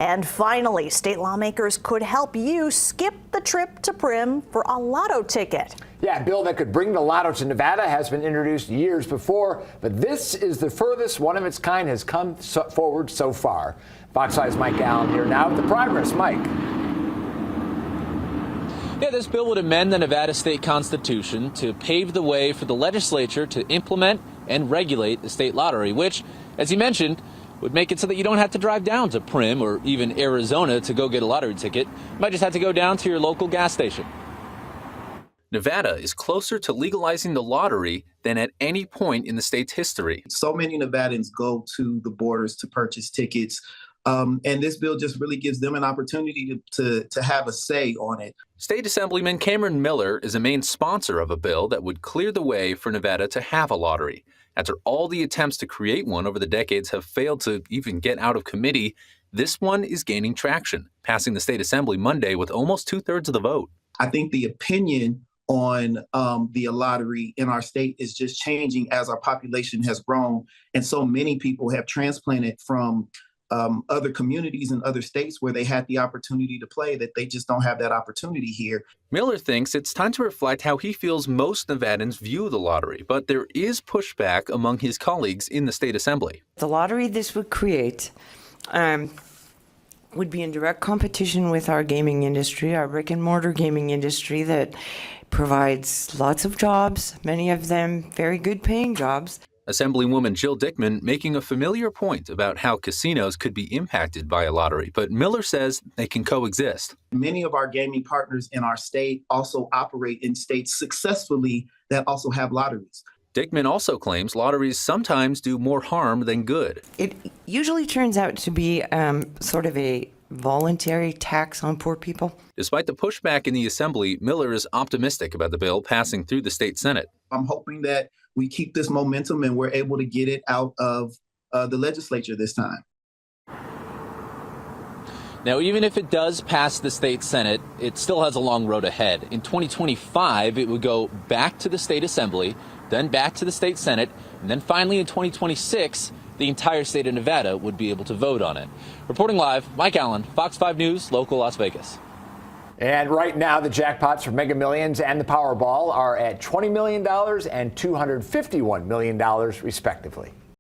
And finally, state lawmakers could help you skip the trip to Prim for a lotto ticket. Yeah, a bill that could bring the lotto to Nevada has been introduced years before, but this is the furthest one of its kind has come forward so far. Fox 5's Mike Allen here now with the progress. Mike. Yeah, this bill would amend the Nevada state constitution to pave the way for the legislature to implement and regulate the state lottery, which, as you mentioned, would make it so that you don't have to drive down to Prim or even Arizona to go get a lottery ticket. You might just have to go down to your local gas station. Nevada is closer to legalizing the lottery than at any point in the state's history. So many Nevadans go to the borders to purchase tickets, and this bill just really gives them an opportunity to have a say on it. State Assemblyman Cameron Miller is a main sponsor of a bill that would clear the way for Nevada to have a lottery. After all the attempts to create one over the decades have failed to even get out of committee, this one is gaining traction, passing the state assembly Monday with almost 2/3 of the vote. I think the opinion on the lottery in our state is just changing as our population has grown. And so many people have transplanted from other communities in other states where they had the opportunity to play that they just don't have that opportunity here. Miller thinks it's time to reflect how he feels most Nevadans view the lottery, but there is pushback among his colleagues in the state assembly. The lottery this would create would be in direct competition with our gaming industry, our brick and mortar gaming industry that provides lots of jobs, many of them very good paying jobs. Assemblywoman Jill Dickman making a familiar point about how casinos could be impacted by a lottery, but Miller says they can coexist. Many of our gaming partners in our state also operate in states successfully that also have lotteries. Dickman also claims lotteries sometimes do more harm than good. It usually turns out to be sort of a voluntary tax on poor people. Despite the pushback in the assembly, Miller is optimistic about the bill passing through the state Senate. I'm hoping that we keep this momentum and we're able to get it out of the legislature this time. Now, even if it does pass the state Senate, it still has a long road ahead. In 2025, it would go back to the state assembly, then back to the state Senate, and then finally in 2026, the entire state of Nevada would be able to vote on it. Reporting live, Mike Allen, Fox 5 News, local Las Vegas. And right now, the jackpots for Mega Millions and the Powerball are at $20 million and $251 million, respectively.